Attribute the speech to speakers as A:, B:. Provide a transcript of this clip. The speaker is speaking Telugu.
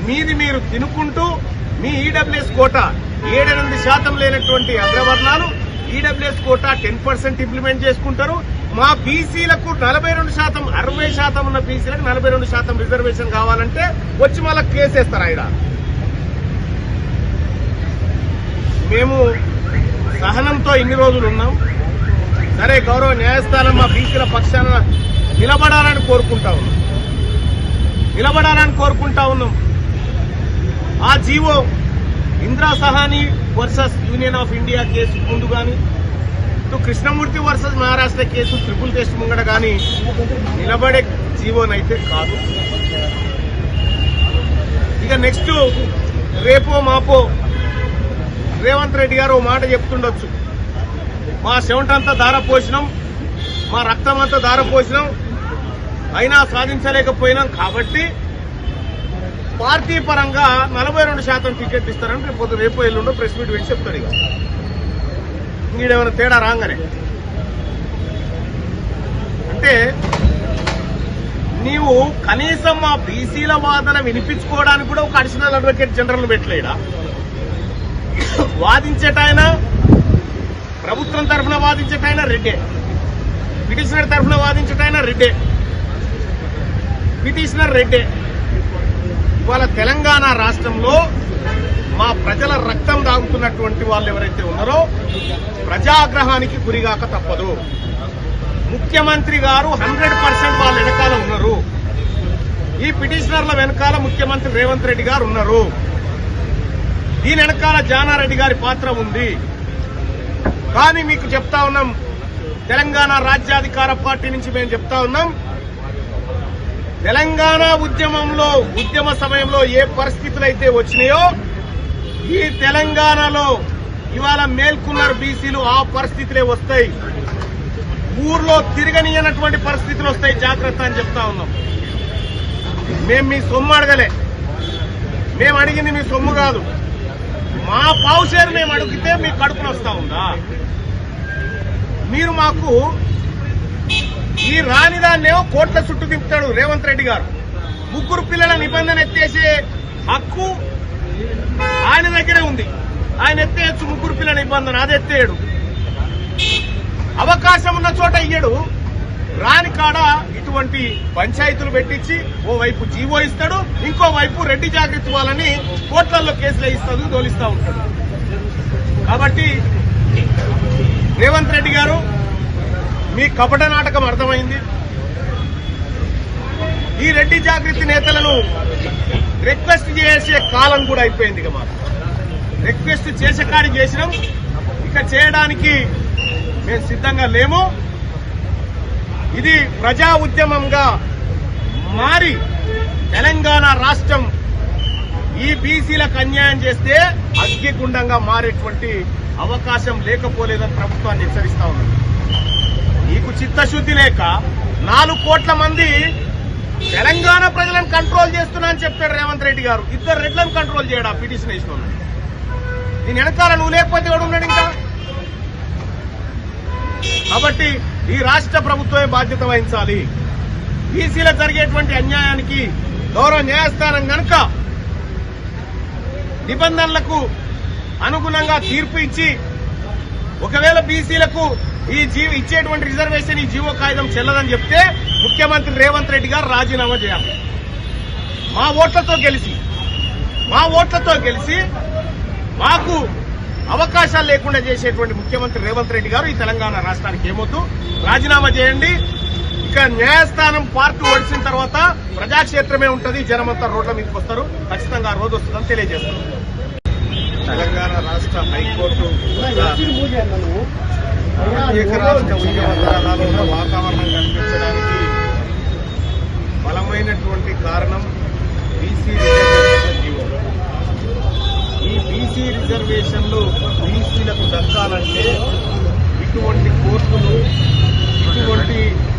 A: మీది మీరు తినుకుంటూ మీ ఈడబ్ల్యూఎస్ కోటా 7-8% లేనటువంటి అగ్రవర్ణాలు ఈడబ్ల్యూఎస్ కోటా 10% ఇంప్లిమెంట్ చేసుకుంటారు. మా బీసీలకు 42%, 60% ఉన్న బీసీలకు 42% రిజర్వేషన్ కావాలంటే వచ్చి మళ్ళీ కేసేస్తారు. ఆయన మేము సహనంతో ఇన్ని రోజులు ఉన్నాం. సరే, గౌరవ న్యాయస్థానం మా బీసీల పక్షాన నిలబడాలని కోరుకుంటా ఉన్నాం. ఆ GO Indira Sawhney versus Union of India case ముందు కానీ, ఇటు Krishnamurthy versus Maharashtra case triple test ముంగడ కానీ నిలబడే జీవోనైతే కాదు. ఇక నెక్స్ట్ రేపో మాపో రేవంత్ రెడ్డి గారు ఓ మాట చెప్తుండొచ్చు, మా చెమటంతా ధారపోసినాం, మా రక్తం అంతా ధారపోసినాం, అయినా సాధించలేకపోయినాం కాబట్టి పార్టీ పరంగా 42% టికెట్ ఇస్తారని రేపు ఎల్లుండో ప్రెస్ మీట్ పెట్టి చెప్తాడు. ఇక ఇంకేమైనా తేడా రాగానే అంటే నీవు కనీసం మా బీసీల వాదన వినిపించుకోవడానికి కూడా ఒక అడిషనల్ అడ్వకేట్ జనరల్ పెట్టలేడా? వాదించేటాయన ప్రభుత్వం తరఫున వాదించేటాయన రెడ్డే, పిటిషనర్ తరఫున వాదించేటాయన రెడ్డే, పిటిషనర్ రెడ్డే. ఇవాళ తెలంగాణ రాష్ట్రంలో మా ప్రజల రక్తం దాగుతున్నటువంటి వాళ్ళు ఎవరైతే ఉన్నారో ప్రజాగ్రహానికి గురిగాక తప్పదు. ముఖ్యమంత్రి గారు 100% వాళ్ళ వెనకాల ఉన్నారు. ఈ పిటిషనర్ల వెనకాల ముఖ్యమంత్రి రేవంత్ రెడ్డి గారు ఉన్నారు. దీని వెనకాల జానారెడ్డి గారి పాత్ర ఉంది. కానీ మీకు చెప్తా ఉన్నాం, తెలంగాణ రాజ్యాధికార పార్టీ నుంచి మేము చెప్తా ఉన్నాం, తెలంగాణ ఉద్యమ సమయంలో ఏ పరిస్థితులు అయితే వచ్చినాయో ఈ తెలంగాణలో ఇవాళ మేల్కొన్నారు బీసీలు, ఆ పరిస్థితులే వస్తాయి. ఊర్లో తిరగనియనటువంటి పరిస్థితులు వస్తాయి, జాగ్రత్త అని చెప్తా ఉన్నాం. మేము మీ సొమ్ము అడగలే, మేము అడిగింది మీ సొమ్ము కాదు. మా పావుషేరు మేము అడిగితే మీ కడుపున వస్తా ఉందా? మీరు మాకు ఈ రానిదాన్నేమో కోట్ల చుట్టూ తిప్పుతాడు రేవంత్ రెడ్డి గారు. 3 పిల్లల నిబంధన ఎత్తేసే హక్కు ఆయన దగ్గరే ఉంది. ఆయన ఎత్తేయచ్చు 3 పిల్లల నిబంధన, అది ఎత్తేయడు. అవకాశం ఉన్న చోట ఇయ్యడు. రాని కాడ ఇటువంటి పంచాయతీలు పెట్టించి ఓవైపు జీవో ఇస్తాడు, ఇంకోవైపు రెడ్డి జాగృతి వాళ్ళని కోట్లల్లో కేసులు ఇస్తాడు, తోలిస్తా ఉంటాడు. కాబట్టి రేవంత్ రెడ్డి గారు, మీ కపట నాటకం అర్థమైంది. ఈ రెడ్డి జాగృతి నేతలను రిక్వెస్ట్ చేసే కాలం కూడా అయిపోయింది. ఇక మాకు రిక్వెస్ట్ చేసే కాడికి చేసినాం, ఇక చేయడానికి మేము సిద్ధంగా లేము. ఇది ప్రజా ఉద్యమంగా మారి తెలంగాణ రాష్ట్రం ఈ బీసీలకు అన్యాయం చేస్తే అగ్గిగుండంగా మారేటువంటి అవకాశం లేకపోలేదని ప్రభుత్వాన్ని హెచ్చరిస్తా ఉంది. నీకు చిత్తశుద్ధి లేక 4 కోట్ల మంది తెలంగాణ ప్రజలను కంట్రోల్ చేస్తున్నా అని చెప్తాడు రేవంత్ రెడ్డి గారు. 2 రెడ్లను కంట్రోల్ చేయడా పిటిషన్ వేసిన? దీని వెనకాల నువ్వు లేకపోతే ఎవడు ఉన్నాడు ఇంకా? కాబట్టి ఈ రాష్ట్ర ప్రభుత్వమే బాధ్యత వహించాలి. బీసీలకు జరిగేటువంటి అన్యాయానికి గౌరవ న్యాయస్థానం కనుక నిబంధనలకు అనుగుణంగా తీర్పు ఇచ్చి ఒకవేళ బీసీలకు ఇచ్చేటువంటి రిజర్వేషన్ ఈ జీవో కాగితం చెల్లదని చెప్తే ముఖ్యమంత్రి రేవంత్ రెడ్డి గారు రాజీనామా చేయాలి. మా ఓట్లతో గెలిచి మాకు అవకాశాలు లేకుండా చేసేటువంటి ముఖ్యమంత్రి రేవంత్ రెడ్డి గారు ఈ తెలంగాణ రాష్ట్రానికి ఏమొద్దు, రాజీనామా చేయండి. ఇక న్యాయస్థానం పార్టీ ఓడిసిన తర్వాత ప్రజాక్షేత్రమే ఉంటుంది, జనమంతా రోడ్ల మీదకి వస్తారు. ఖచ్చితంగా ఆ రోజు వస్తుందని తెలియజేస్తారు. తెలంగాణ రాష్ట్ర హైకోర్టు ప్రత్యేక రాష్ట్ర ఉద్యమకాలలో ఉన్న వాతావరణం కల్పించడానికి బలమైనటువంటి కారణం బీసీ రిజర్వేషన్ జీవో. ఈ బీసీ రిజర్వేషన్లు బీసీలకు దక్కాలంటే ఇటువంటి కోర్టులు, ఇటువంటి